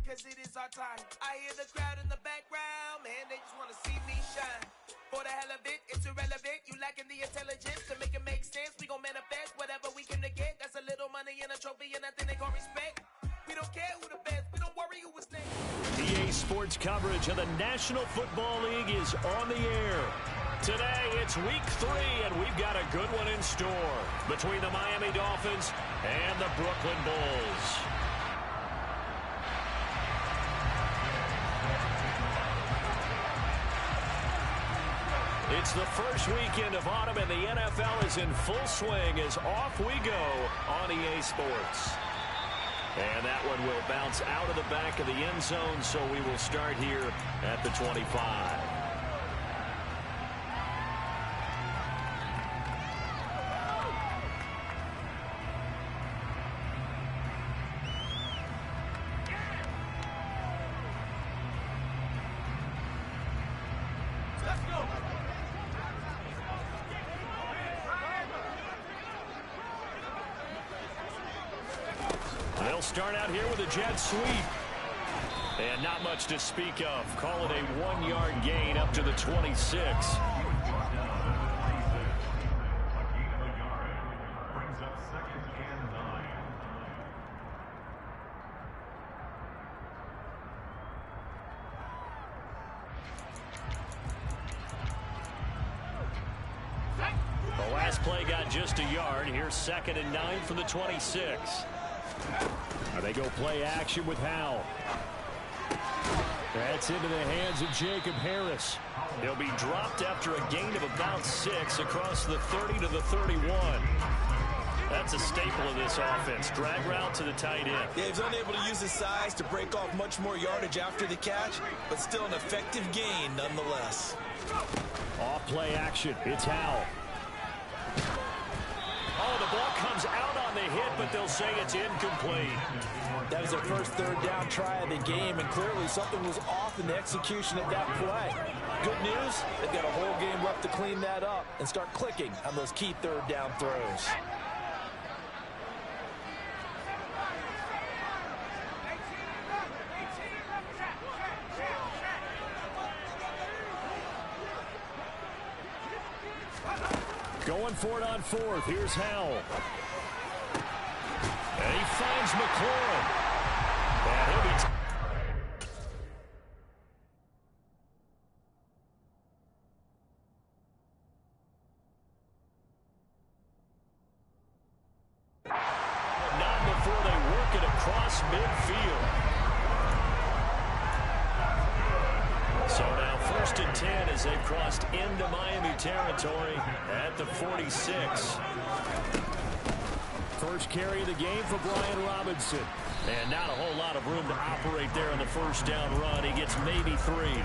cause it is our time. I hear the crowd in the background, man, they just wanna see me shine. For the hell of it, it's irrelevant. You lacking the intelligence to make it make sense. We gon' manifest whatever we came to get. That's a little money and a trophy and nothing they call respect. We don't care who the best, we don't worry who was next. EA Sports coverage of the National Football League is on the air. Today, it's week 3, and we've got a good one in store between the Miami Dolphins and the Brooklyn Bulls. It's the first weekend of autumn, and the NFL is in full swing as off we go on EA Sports. And that one will bounce out of the back of the end zone, so we will start here at the 25. They'll start out here with a jet sweep. And not much to speak of. Call it a 1-yard gain up to the 26. The last play got just a yard. Here's 2nd and 9 from the 26. They go play action with Howell. That's into the hands of Jacob Harris. He'll be dropped after a gain of about 6 across the 30 to the 31. That's a staple of this offense. Drag route to the tight end. Yeah, he's unable to use his size to break off much more yardage after the catch, but still an effective gain nonetheless. Off play action. It's Howell. Oh, the ball comes out on the hit, but they'll say it's incomplete. That was their first third down try of the game, and clearly something was off in the execution of that play. Good news, they've got a whole game left to clean that up and start clicking on those key third down throws. Going for it on 4th. Here's Howell. And he finds McLaurin. And he'll be... Not before they work it across midfield. So now 1st and 10 as they've crossed into Miami territory at the 46. First carry of the game for Brian Robinson. And not a whole lot of room to operate there on the first down run. He gets maybe 3.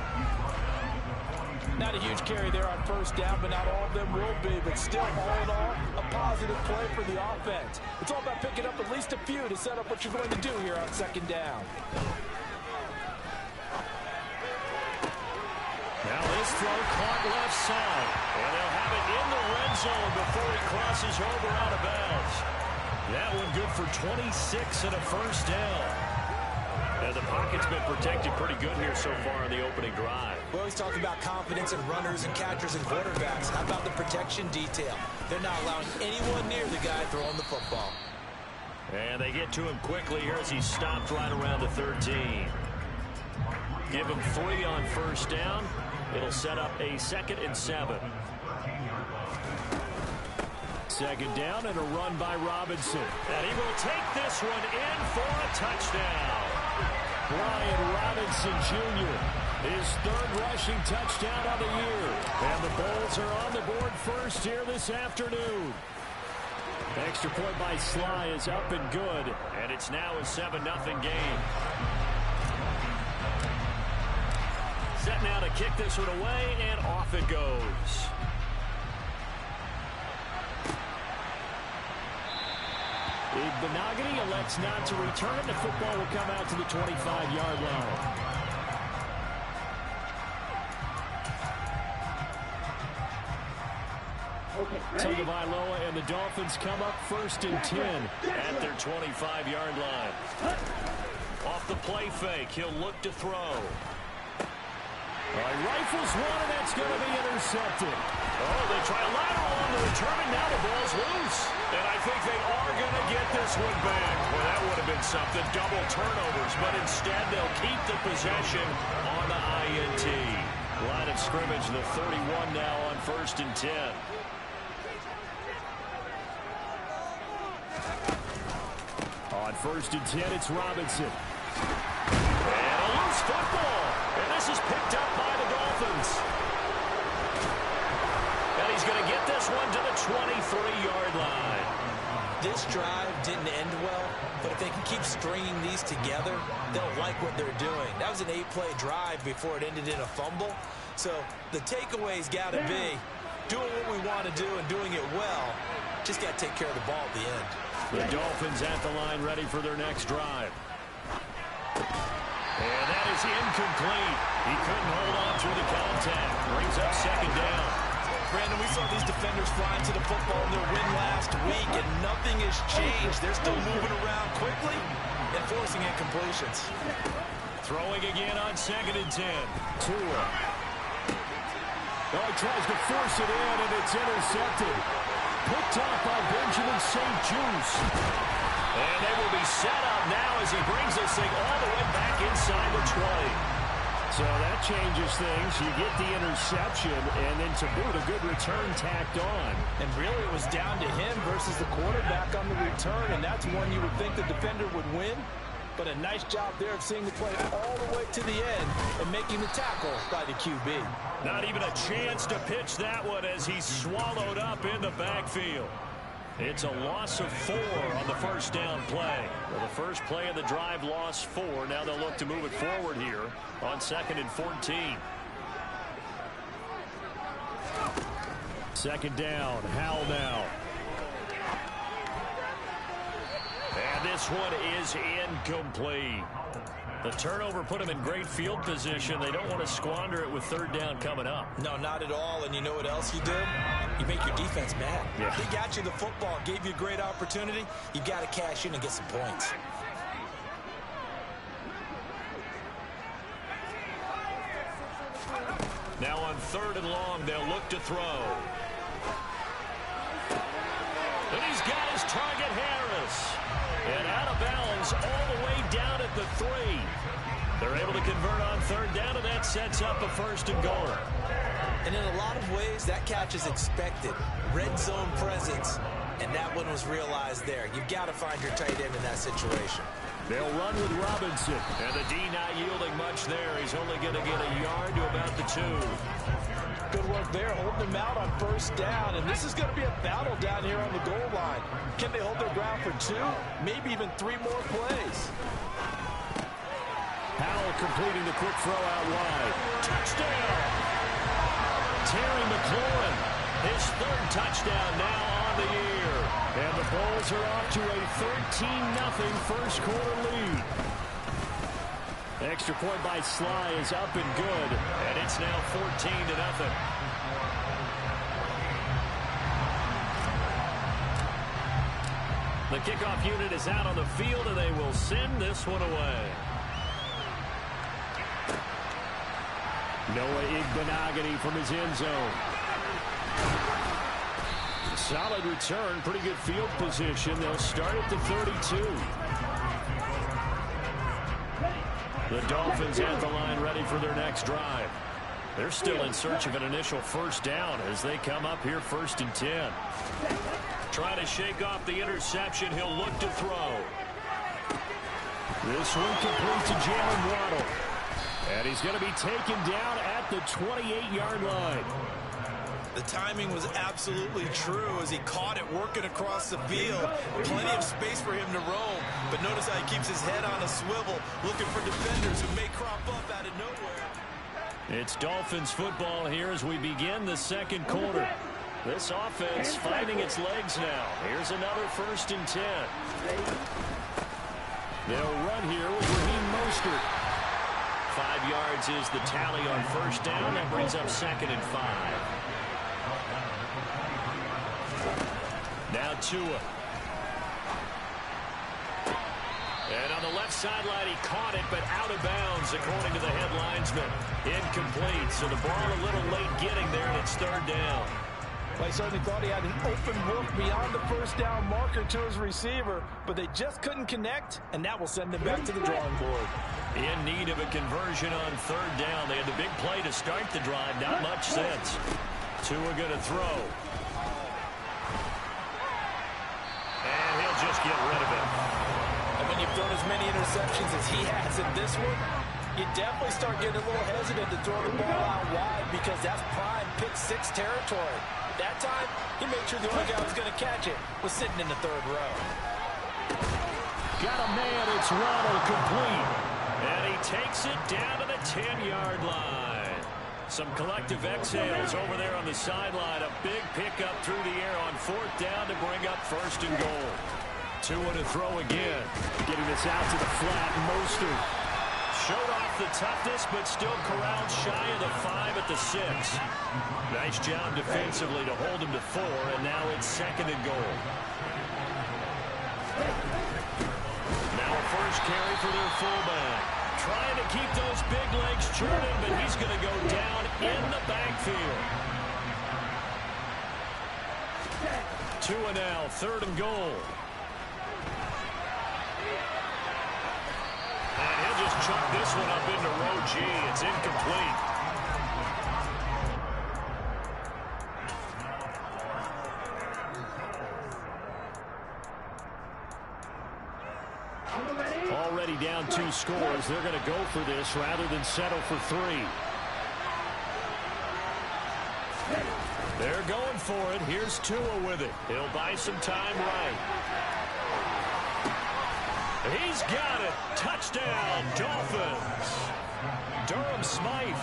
Not a huge carry there on first down, but not all of them will be. But still, all in all, a positive play for the offense. It's all about picking up at least a few to set up what you're going to do here on 2nd down. Now this throw caught left side. And they'll have it in the red zone before he crosses over out of bounds. That one good for 26 and a first down. And the pocket's been protected pretty good here so far in the opening drive. We always talk about confidence in runners and catchers and quarterbacks. How about the protection detail? They're not allowing anyone near the guy throwing the football. And they get to him quickly here as he stopped right around the 13. Give him 3 on first down. It'll set up a 2nd and 7. 2nd down and a run by Robinson. And he will take this one in for a touchdown. Brian Robinson Jr., his 3rd rushing touchdown of the year. And the Bulls are on the board first here this afternoon. Extra point by Sly is up and good. And it's now a 7-0 game. Set now to kick this one away, and off it goes. Benogany elects not to return it. The football will come out to the 25-yard line. Tagovailoa and the Dolphins come up 1st and 10 at their 25-yard line. Off the play fake, he'll look to throw. Rifles one, and that's going to be intercepted. Oh, they try a lateral on the return, and now the ball's loose. And I think they are going to get this one back. Well, that would have been something, double turnovers, but instead they'll keep the possession on the INT. Line of scrimmage, the 31 now on 1st and 10. On 1st and 10, it's Robinson. And a loose football. And this is picked up by the Dolphins. And he's going to get this one to the 23-yard line. This drive didn't end well, but if they can keep stringing these together, they'll like what they're doing. That was an 8-play drive before it ended in a fumble. So the takeaway's got to be doing what we want to do and doing it well. Just got to take care of the ball at the end. The Dolphins at the line ready for their next drive. And that is incomplete. He couldn't hold on through the contact. Brings up 2nd down. Brandon, we saw these defenders flying to the football in their win last week, and nothing has changed. They're still moving around quickly and forcing incompletions. Throwing again on 2nd and 10. Tua. Oh, he tries to force it in, and it's intercepted. Picked off by Benjamin St. Juice. And they will be set up now as he brings this thing all the way back inside the 20. So that changes things. You get the interception, and then to boot, a good return tacked on. And really it was down to him versus the quarterback on the return, and that's one you would think the defender would win. But a nice job there of seeing the play all the way to the end and making the tackle by the QB. Not even a chance to pitch that one as he's swallowed up in the backfield. It's a loss of 4 on the 1st down play. Well, the first play of the drive lost 4. Now they'll look to move it forward here on 2nd and 14. 2nd down. Howell now. And this one is incomplete. The turnover put them in great field position. They don't want to squander it with 3rd down coming up. No, not at all. And you know what else you do? You make your defense mad. Yeah. He got you the football, gave you a great opportunity. You got to cash in and get some points. Now on 3rd and long, they'll look to throw. And he's got his target, Harris. And out of bounds all the way down at the 3. They're able to convert on 3rd down, and that sets up a 1st and goal. And in a lot of ways, that catch is expected. Red zone presence, and that one was realized there. You've got to find your tight end in that situation. They'll run with Robinson. And the D not yielding much there. He's only going to get a yard to about the 2. Good work there, holding them out on 1st down. And this is going to be a battle down here on the goal line. Can they hold their ground for 2? Maybe even 3 more plays. Howell completing the quick throw out wide. Touchdown! Terry McLaurin, his 3rd touchdown now on the year. And the Bulls are off to a 13-0 first quarter lead. Extra point by Sly is up and good, and it's now 14-0. The kickoff unit is out on the field, and they will send this one away. Noah Igbenogany from his end zone. Solid return, pretty good field position. They'll start at the 32. The Dolphins at the line ready for their next drive. They're still in search of an initial 1st down as they come up here 1st and 10. Trying to shake off the interception. He'll look to throw. This one complete to Jalen Waddle. And he's going to be taken down at the 28-yard line. The timing was absolutely true as he caught it working across the field. Plenty of space for him to roam. But notice how he keeps his head on a swivel, looking for defenders who may crop up out of nowhere. It's Dolphins football here as we begin the 2nd quarter. This offense finding its legs now. Here's another 1st and 10. They'll run here with Raheem Mostert. 5 yards is the tally on 1st down. That brings up 2nd and 5. Now Tua. And on the left sideline, he caught it, but out of bounds, according to the head linesman. Incomplete, so the ball a little late getting there, and it's third down. Well, he certainly thought he had an open look beyond the first down marker to his receiver, but they just couldn't connect, and that will send them back to the drawing board. In need of a conversion on third down. They had the big play to start the drive, not much sense. Tua going to throw. And he'll just get rid of it. And when you've thrown as many interceptions as he has in this one, you definitely start getting a little hesitant to throw the ball out wide because that's prime pick-6 territory. That time, he made sure the only guy who was going to catch it was sitting in the third row. Got a man, it's Ronald complete. And he takes it down to the 10-yard line. Some collective exhales over there on the sideline. A big pickup through the air on fourth down to bring up first and goal. Tua to throw again. Getting this out to the flat. Mostert showed off the toughness, but still corralled shy of the 5 at the 6. Nice job defensively to hold him to 4, and now it's second and goal. Now a first carry for their fullback. Trying to keep those big legs churning, but he's going to go down in the backfield. Tua now, third and goal. And he'll just chuck this one up into row G. It's incomplete. Already down 2 scores. They're going to go for this rather than settle for 3. They're going for it. Here's Tua with it. He'll buy some time right. He's got it. Touchdown, Dolphins. Durham Smythe,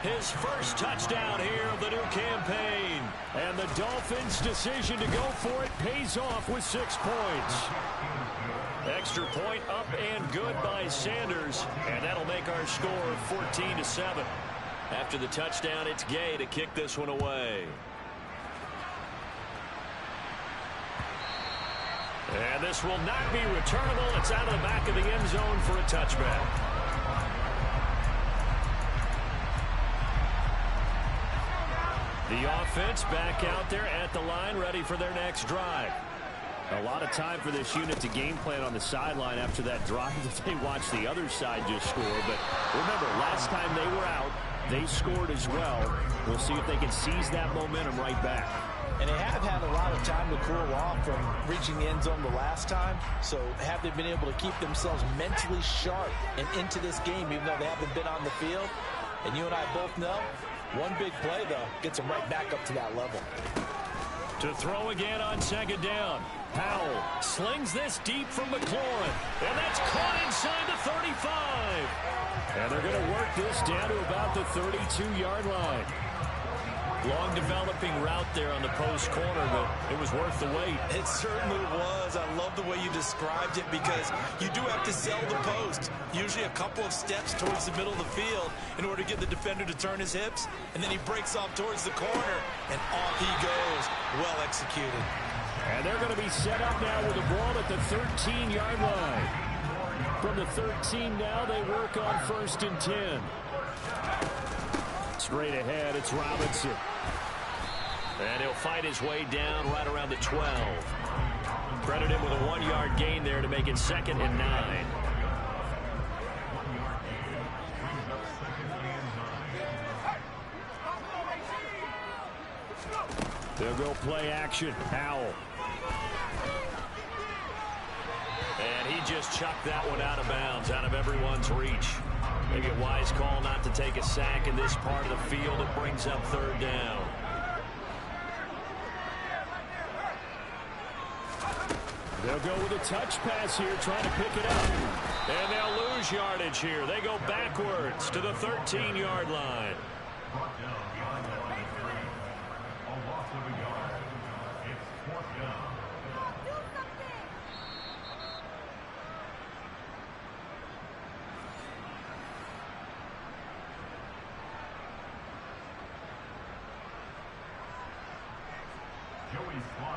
his first touchdown here of the new campaign. And the Dolphins' decision to go for it pays off with 6 points. Extra point up and good by Sanders. And that'll make our score 14-7. After the touchdown, it's Gay to kick this one away. And this will not be returnable. It's out of the back of the end zone for a touchback. The offense back out there at the line, ready for their next drive. A lot of time for this unit to game plan on the sideline after that drive that they watched the other side just score. But remember, last time they were out, they scored as well. We'll see if they can seize that momentum right back. And they have had a lot of time to cool off from reaching the end zone the last time. So have they been able to keep themselves mentally sharp and into this game, even though they haven't been on the field? And you and I both know, one big play, though, gets them right back up to that level. To throw again on second down. Powell slings this deep from McLaurin. And that's caught inside the 35. And they're going to work this down to about the 32-yard line. Long developing route there on the post corner, but it was worth the wait. It certainly was. I love the way you described it because you do have to sell the post. Usually a couple of steps towards the middle of the field in order to get the defender to turn his hips. And then he breaks off towards the corner, and off he goes. Well executed. And they're going to be set up now with the ball at the 13-yard line. From the 13 now, they work on first and 10. Straight ahead, it's Robinson. And he'll fight his way down right around the 12. Credit him with a 1-yard gain there to make it second and 9. They'll go play action. Powell. And he just chucked that one out of bounds, out of everyone's reach. Maybe a wise call not to take a sack in this part of the field. It brings up third down. They'll go with a touch pass here, trying to pick it up. And they'll lose yardage here. They go backwards to the 13-yard line.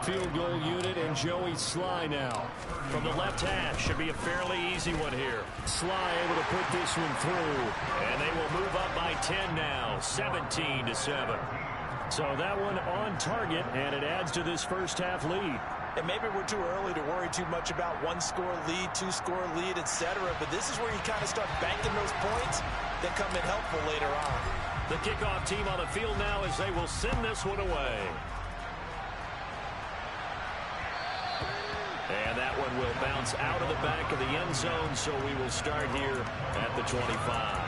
Field goal unit and Joey Sly now. From the left half, should be a fairly easy one here. Sly able to put this one through. And they will move up by 10 now, 17-7. So that one on target, and it adds to this first half lead. And maybe we're too early to worry too much about one-score lead, two-score lead, etc. But this is where you kind of start banking those points that come in helpful later on. The kickoff team on the field now as they will send this one away. And that one will bounce out of the back of the end zone, so we will start here at the 25.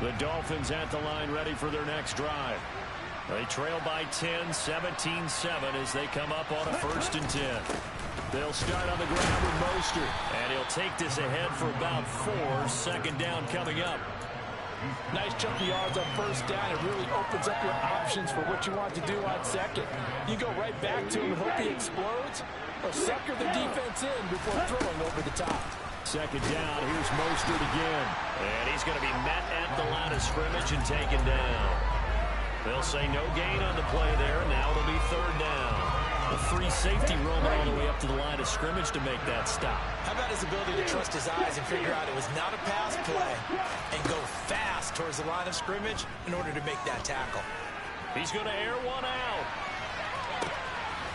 The Dolphins at the line ready for their next drive. They trail by 10, 17-7 as they come up on a 1st and 10. They'll start on the ground with Mostert. And he'll take this ahead for about 4. 2nd down coming up. Nice chunk of yards on 1st down. It really opens up your options for what you want to do on 2nd. You go right back to him and hope he explodes, or sucker the defense in before throwing over the top. 2nd down. Here's Mostert again. And he's going to be met at the line of scrimmage and taken down. They'll say no gain on the play there. Now it'll be 3rd down. The free safety roaming all the way up to the line of scrimmage to make that stop. How about his ability to trust his eyes and figure out it was not a pass play and go fast towards the line of scrimmage in order to make that tackle. He's going to air one out.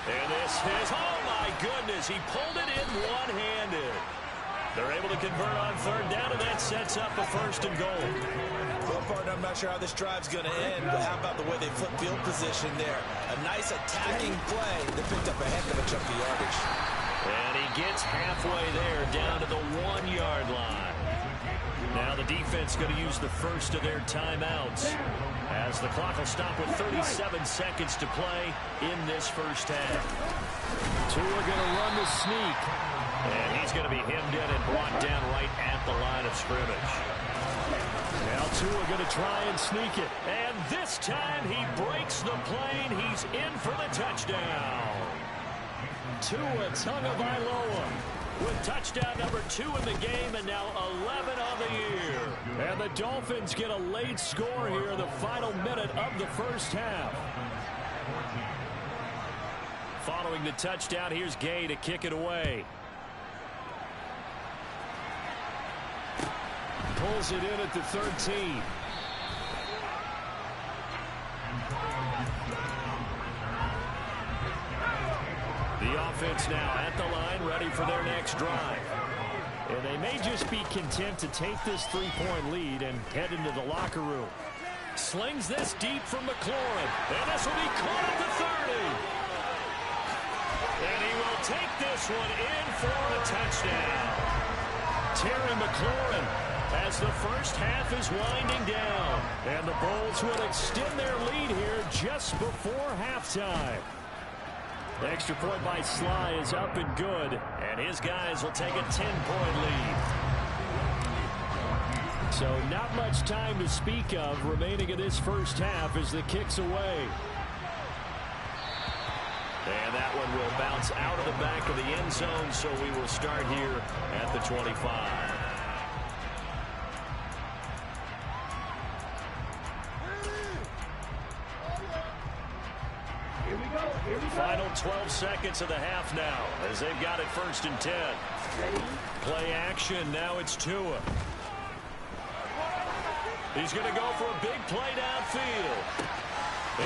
And this is, oh my goodness, he pulled it in one-handed. They're able to convert on 3rd down, and that sets up a 1st and goal. Well, partner, I'm not sure how this drive's going to end, but how about the way they flip field position there? A nice attacking play that picked up a heck of a chunk of yardage. And he gets halfway there, down to the 1-yard line. Now the defense going to use the first of their timeouts as the clock will stop with 37 seconds to play in this first half. Tua going to run the sneak. And he's going to be hemmed in and brought down right at the line of scrimmage. Now Tua going to try and sneak it. And this time he breaks the plane. He's in for the touchdown. Tua Tagovailoa with touchdown number 2 in the game and now 11 on the year. And the Dolphins get a late score here in the final minute of the first half. Following the touchdown, here's Gay to kick it away. Pulls it in at the 13. The offense now at the line, ready for their next drive. And they may just be content to take this 3-point lead and head into the locker room. Slings this deep from McLaurin. And this will be caught at the 30. And he will take this one in for a touchdown. Terry McLaurin, as the first half is winding down. And the Bulls will extend their lead here just before halftime. The extra point by Sly is up and good. And his guys will take a 10-point lead. So not much time to speak of remaining in this first half as the kick's away. And that one will bounce out of the back of the end zone, so we will start here at the 25. Final 12 seconds of the half now as they've got it 1st and 10. Play action. Now it's Tua. He's going to go for a big play downfield.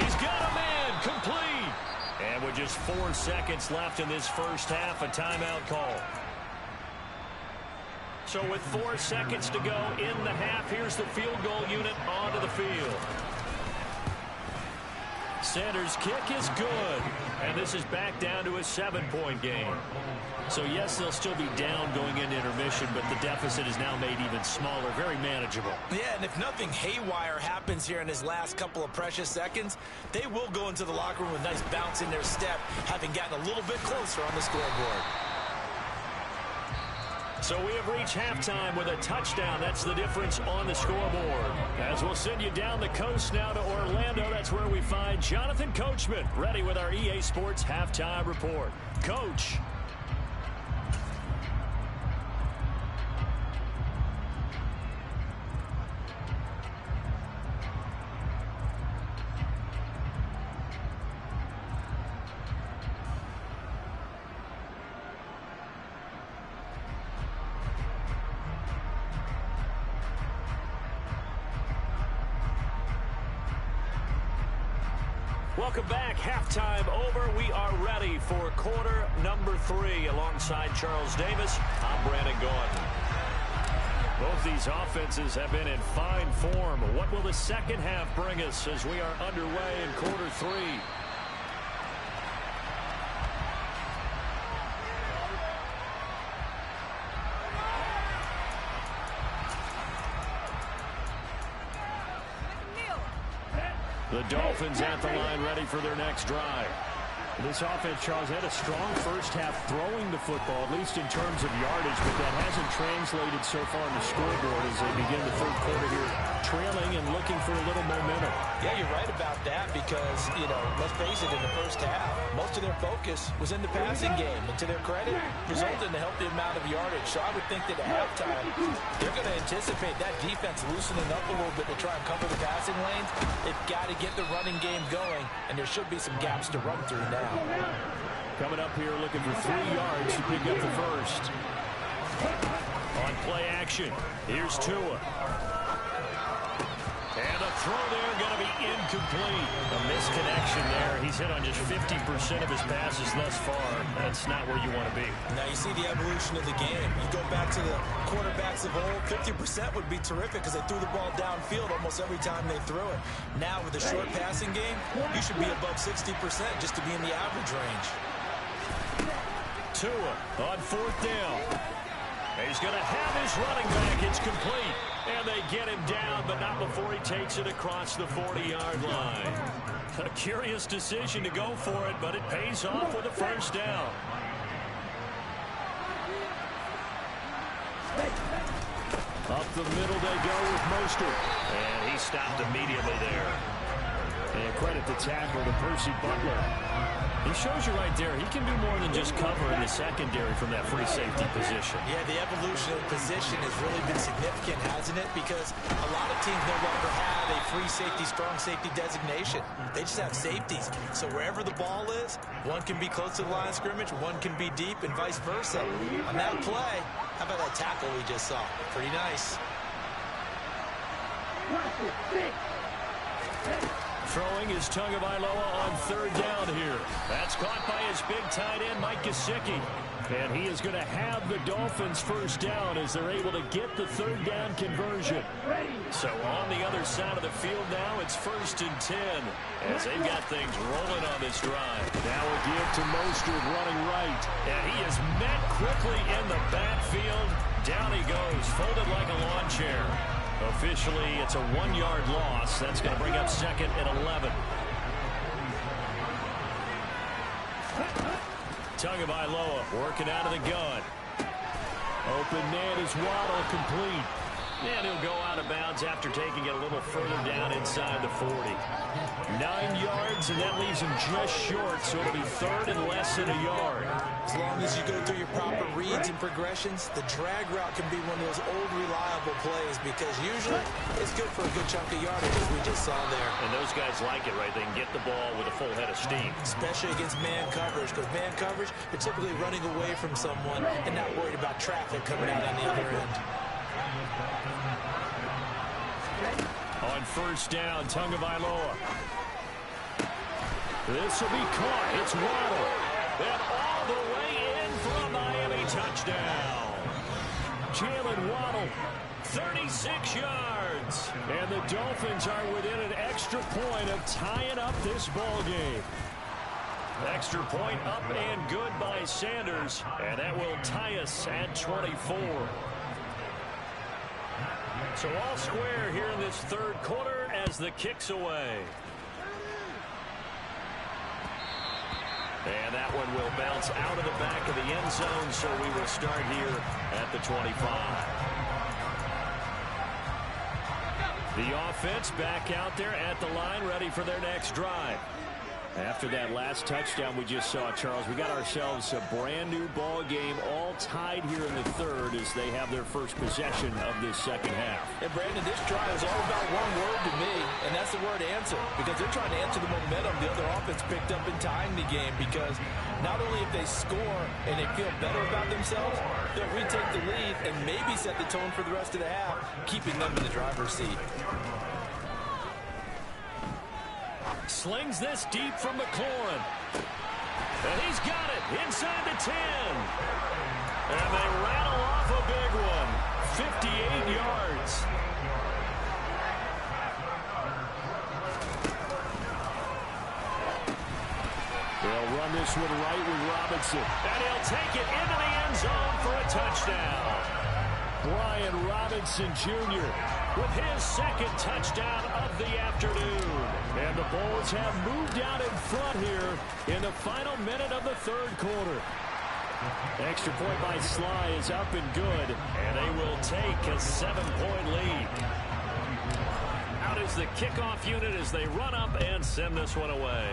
He's got a man complete. And with just 4 seconds left in this first half, a timeout call. So with 4 seconds to go in the half, here's the field goal unit onto the field. Sanders' kick is good. And this is back down to a 7-point game. So, yes, they'll still be down going into intermission, but the deficit is now made even smaller, very manageable. Yeah, and if nothing haywire happens here in his last couple of precious seconds, they will go into the locker room with a nice bounce in their step, having gotten a little bit closer on the scoreboard. So we have reached halftime with a touchdown. That's the difference on the scoreboard. As we'll send you down the coast now to Orlando, that's where we find Jonathan Coachman, ready with our EA Sports Halftime Report. Coach. Welcome back. Halftime over. We are ready for quarter number 3. Alongside Charles Davis, I'm Brandon Gaudin. Both these offenses have been in fine form. What will the second half bring us as we are underway in quarter 3? The Dolphins at the line, ready for their next drive. This offense, Charles, had a strong first half throwing the football, at least in terms of yardage, but that hasn't translated so far on the scoreboard as they begin the third quarter here, trailing and looking for a little momentum. Yeah, you're right about that because, let's face it, in the first half, most of their focus was in the passing game. And to their credit, resulted in a healthy amount of yardage. So I would think that at halftime, they're going to anticipate that defense loosening up a little bit to try and cover the passing lanes. They've got to get the running game going, and there should be some gaps to run through now. Coming up here looking for 3 yards to pick up the first. On play action, here's Tua. And a throw there going to be incomplete. A misconnection there. He's hit on just 50% of his passes thus far. That's not where you want to be. Now you see the evolution of the game. You go back to the quarterbacks of old, 50% would be terrific because they threw the ball downfield almost every time they threw it. Now with a short passing game, you should be above 60% just to be in the average range. Tua on 4th down. He's going to have his running back. It's complete. And they get him down, but not before he takes it across the 40-yard line. A curious decision to go for it, but it pays off with a first down. Up the middle they go with Mostert. And he stopped immediately there. And credit the tackle to Percy Butler. He shows you right there, he can do more than just cover in the secondary from that free safety position. Yeah, the evolution of position has really been significant, hasn't it? Because a lot of teams no longer have a free safety, strong safety designation. They just have safeties. So wherever the ball is, one can be close to the line of scrimmage, one can be deep, and vice versa. On that play, how about that tackle we just saw? Pretty nice. Throwing is Tagovailoa on 3rd down here. That's caught by his big tight end, Mike Gesicki. And he is going to have the Dolphins first down as they're able to get the 3rd down conversion. So on the other side of the field now, it's 1st and 10 as they've got things rolling on this drive. Now a give to Mostert running right. And he is met quickly in the backfield. Down he goes, folded like a lawn chair. Officially, it's a 1-yard loss. That's going to bring up 2nd and 11. Tagovailoa working out of the gun. Open man is Waddle, complete. And he'll go out of bounds after taking it a little further down inside the 40. 9 yards, and that leaves him just short, so it'll be 3rd and less than a yard. As long as you go through your proper reads and progressions, the drag route can be one of those old reliable plays because usually it's good for a good chunk of yardage as we just saw there. And those guys like it, right? They can get the ball with a full head of steam. Especially against man coverage because man coverage, you're typically running away from someone and not worried about traffic coming out on the other end. On 1st down, Tagovailoa. This will be caught. It's Waddle. And all the way in for a Miami touchdown. Jalen Waddle, 36 yards. And the Dolphins are within an extra point of tying up this ball game. Extra point up and good by Sanders. And that will tie us at 24. So all square here in this 3rd quarter as the kick's away. And that one will bounce out of the back of the end zone, so we will start here at the 25. The offense back out there at the line, ready for their next drive. After that last touchdown we just saw, Charles, we got ourselves a brand new ball game, all tied here in the 3rd as they have their first possession of this second half. And Brandon, this drive is all about one word to me, and that's the word answer, because they're trying to answer the momentum the other offense picked up in tying the game, because not only if they score and they feel better about themselves, they'll retake the lead and maybe set the tone for the rest of the half, keeping them in the driver's seat. slings this deep from McLaurin. And he's got it inside the 10. And they rattle off a big one. 58 yards. They'll run this one right with Robinson. And he'll take it into the end zone for a touchdown. Brian Robinson Jr. with his second touchdown of the afternoon. And the Bulls have moved out in front here in the final minute of the third quarter. Extra point by Sly is up and good. And they will take a 7-point lead. Out is the kickoff unit as they run up and send this one away.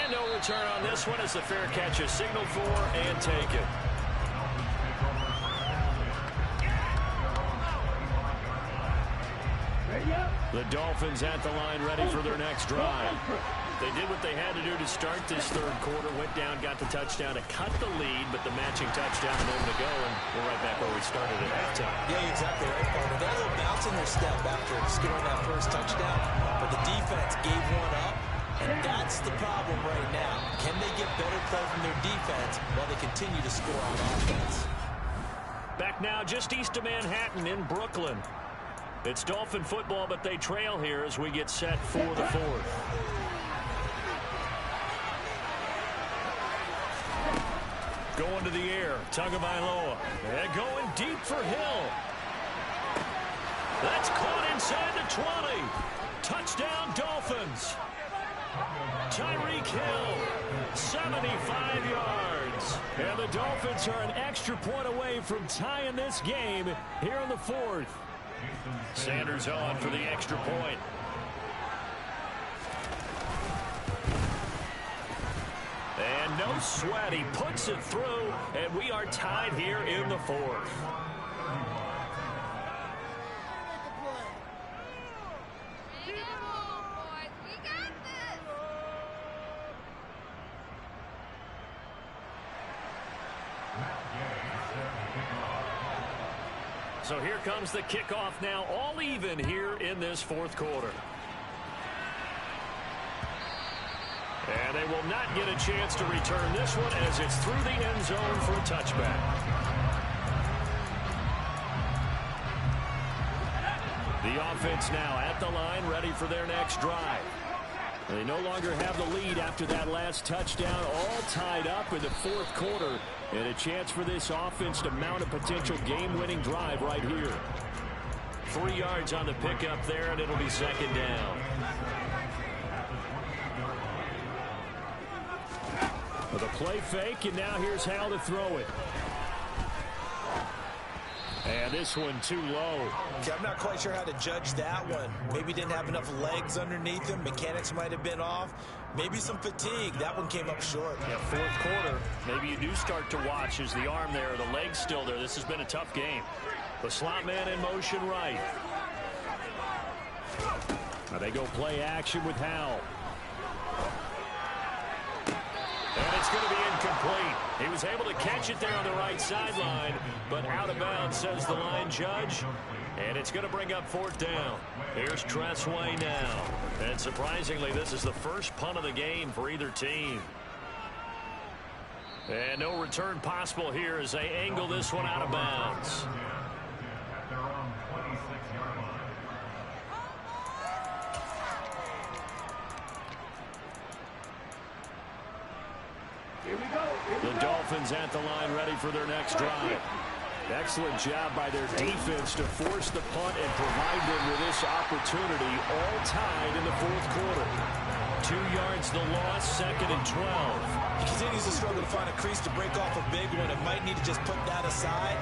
And no return on this one as the fair catch is signaled for and taken. The Dolphins at the line ready for their next drive. They did what they had to do to start this third quarter. Went down, got the touchdown to cut the lead, but the matching touchdown a moment ago, and we're right back where we started at halftime. Yeah, you're exactly right, Paul. They got a little bounce in their step after scoring that first touchdown, but the defense gave one up, and that's the problem right now. Can they get better play from their defense while they continue to score on offense? Back now just east of Manhattan in Brooklyn. It's Dolphin football, but they trail here as we get set for the fourth. Going to the air, Tagovailoa. And going deep for Hill. That's caught inside the 20. Touchdown, Dolphins. Tyreek Hill, 75 yards. And the Dolphins are an extra point away from tying this game here in the fourth. Sanders on for the extra point. And no sweat. He puts it through, and we are tied here in the fourth. So here comes the kickoff now, all even here in this fourth quarter. And they will not get a chance to return this one as it's through the end zone for a touchback. The offense now at the line, ready for their next drive. They no longer have the lead after that last touchdown, all tied up in the fourth quarter. And a chance for this offense to mount a potential game-winning drive right here. 3 yards on the pickup there, and it'll be second down. With a play fake, and now here's how to throw it. And this one too low. Okay, I'm not quite sure how to judge that one. Maybe didn't have enough legs underneath him. Mechanics might have been off. Maybe some fatigue. That one came up short. Yeah, fourth quarter. Maybe you do start to watch as the arm there, the leg's still there. This has been a tough game. The slot man in motion right. Now they go play action with Howell. And it's going to be incomplete. He was able to catch it there on the right sideline, but out of bounds, says the line judge. And it's going to bring up fourth down. Here's Tressway now. And surprisingly, this is the first punt of the game for either team. And no return possible here as they angle this one out of bounds. The Dolphins at the line ready for their next drive. Excellent job by their defense to force the punt and provide them with this opportunity, all tied in the fourth quarter. 2 yards the loss, second and 12. He continues to struggle to find a crease to break off a big one and might need to just put that aside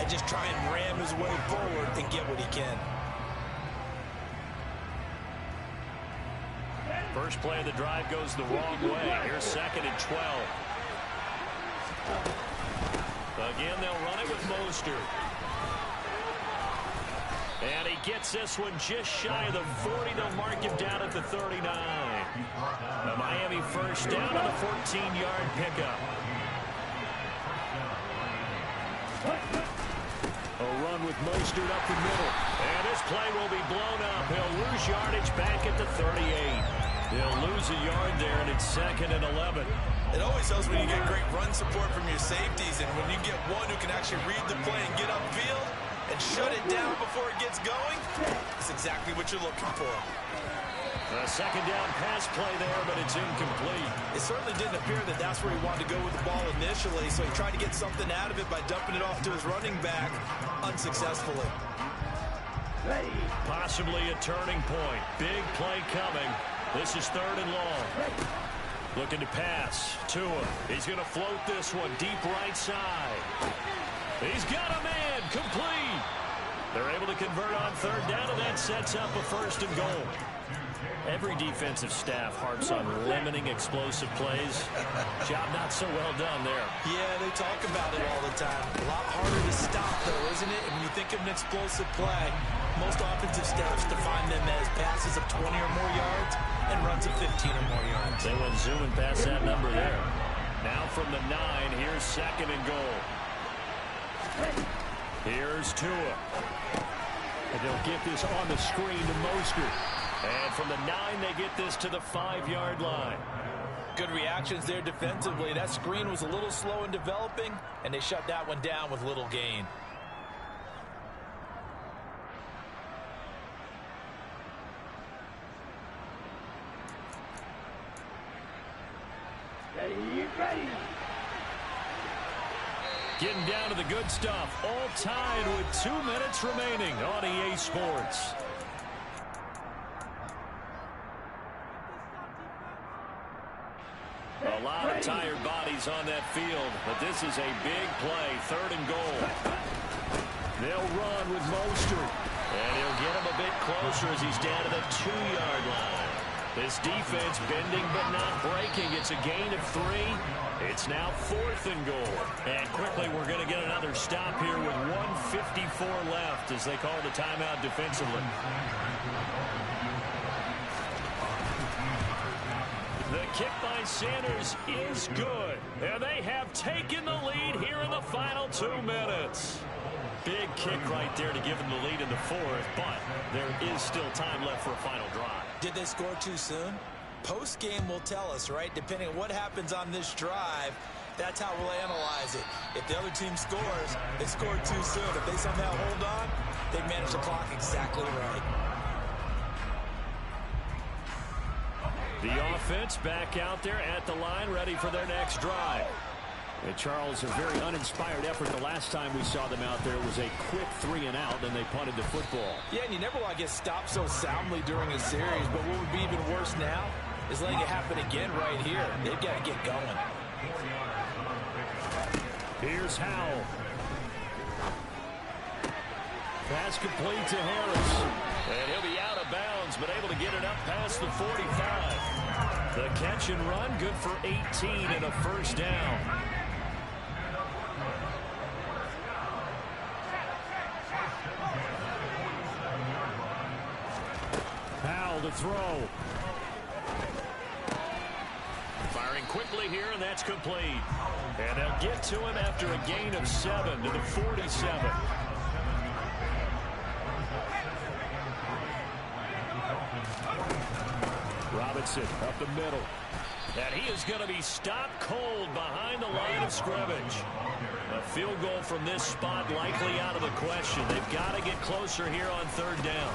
and just try and ram his way forward and get what he can. First play of the drive goes the wrong way. Here's second and 12. Again, they'll run it with Mostert. And he gets this one just shy of the 40. They'll mark him down at the 39. The Miami first down on the 14-yard pickup. A run with Mostert up the middle. And this play will be blown up. He'll lose yardage back at the 38. He'll lose a yard there, and it's 2nd and 11. It always helps when you get great run support from your safeties, and when you get one who can actually read the play and get upfield and shut it down before it gets going, it's exactly what you're looking for. A 2nd down pass play there, but it's incomplete. It certainly didn't appear that that's where he wanted to go with the ball initially, so he tried to get something out of it by dumping it off to his running back unsuccessfully. Possibly a turning point. Big play coming. This is 3rd and long. Looking to pass. Tua. He's going to float this one deep right side. He's got a man. Complete. They're able to convert on 3rd down, and that sets up a 1st and goal. Every defensive staff harps on limiting explosive plays. Job not so well done there. Yeah, they talk about it all the time. A lot harder to stop, though, isn't it? And when you think of an explosive play, most offensive staffs define them as passes of 20 or more yards and runs of 15 or more yards. They went zooming past that number there. Now from the 9, here's 2nd and goal. Here's Tua. And they'll get this on the screen to Mostert. And from the 9, they get this to the 5-yard line. Good reactions there defensively. That screen was a little slow in developing, and they shut that one down with little gain. Getting down to the good stuff. All tied with 2 minutes remaining on EA Sports. A lot of tired bodies on that field, but this is a big play. 3rd and goal. They'll run with Mostert, and he'll get him a bit closer as he's down to the 2-yard line. This defense bending but not breaking. It's a gain of 3. It's now 4th and goal. And quickly we're going to get another stop here with 1:54 left as they call the timeout defensively. The kick by Sanders is good. And they have taken the lead here in the final 2 minutes. Big kick right there to give them the lead in the 4th, but there is still time left for a final drive. Did they score too soon? Post-game will tell us, right? Depending on what happens on this drive, that's how we'll analyze it. If the other team scores, they scored too soon. If they somehow hold on, they manage the clock exactly right. The offense back out there at the line, ready for their next drive. And Charles, a very uninspired effort. The last time we saw them out there was a quick 3 and out, and they punted the football. Yeah, and you never want to get stopped so soundly during a series, but what would be even worse now is letting it happen again right here. They've got to get going. Here's Howell. Pass complete to Harris. And he'll be out of bounds, but able to get it up past the 45. The catch and run, good for 18 and a 1st down. Howell to throw. Firing quickly here, and that's complete. And they'll get to him after a gain of 7 to the 47. Robinson up the middle. And he is going to be stopped cold behind the line of scrimmage. A field goal from this spot likely out of the question. They've got to get closer here on 3rd down.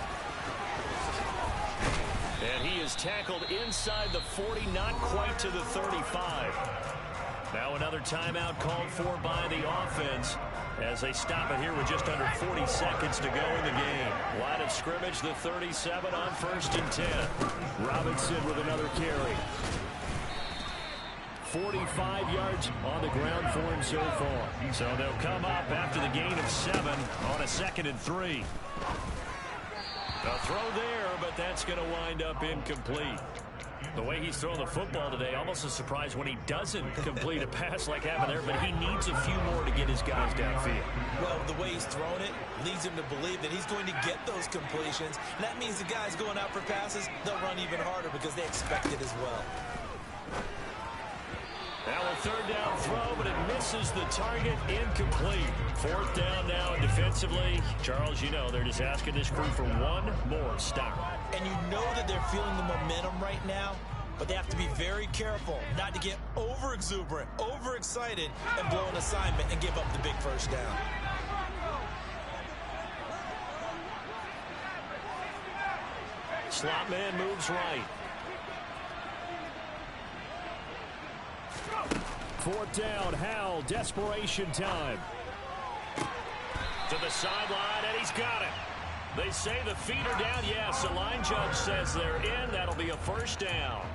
And he is tackled inside the 40, not quite to the 35. Now another timeout called for by the offense as they stop it here with just under 40 seconds to go in the game. Line of scrimmage, the 37 on 1st and 10. Robinson with another carry. 45 yards on the ground for him so far. So they'll come up after the gain of 7 on a 2nd and 3. A throw there, but that's going to wind up incomplete. The way he's thrown the football today, almost a surprise when he doesn't complete a pass like happened there, but he needs a few more to get his guys downfield. Well, the way he's thrown it leads him to believe that he's going to get those completions. And that means the guys going out for passes, they'll run even harder because they expect it as well. Now a third down throw, but it misses the target, incomplete. Fourth down now, and defensively, Charles, you know, they're just asking this crew for one more stop. And you know that they're feeling the momentum right now, but they have to be very careful not to get over-exuberant, over-excited, and blow an assignment and give up the big first down. Slot man moves right. Fourth down, Howell, desperation time. To the sideline, and he's got it. They say the feet are down. Yes, the line judge says they're in. That'll be a first down.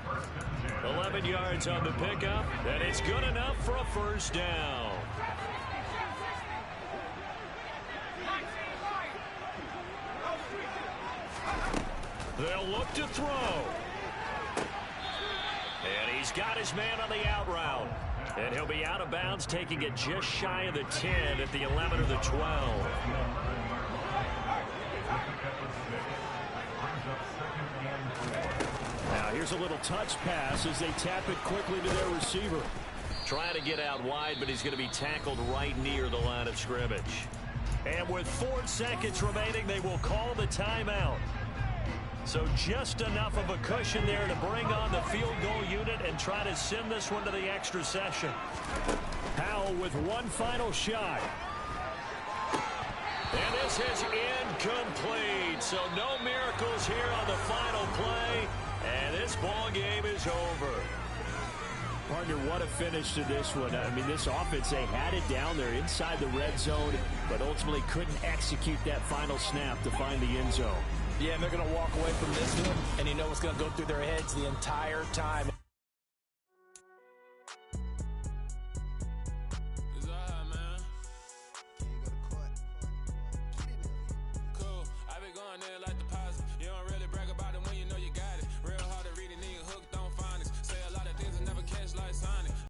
11 yards on the pickup, and it's good enough for a first down. They'll look to throw. And he's got his man on the out route. And he'll be out of bounds, taking it just shy of the 10 at the 11 or the 12. Now here's a little touch pass as they tap it quickly to their receiver. Trying to get out wide, but he's going to be tackled right near the line of scrimmage. And with 4 seconds remaining, they will call the timeout. So just enough of a cushion there to bring on the field goal unit and try to send this one to the extra session. Howell with one final shot. And this is incomplete. So no miracles here on the final play. And this ball game is over. Partner, what a finish to this one. I mean, this offense, they had it down there inside the red zone, but ultimately couldn't execute that final snap to find the end zone. Yeah, and they're going to walk away from this one, and you know what's going to go through their heads the entire time.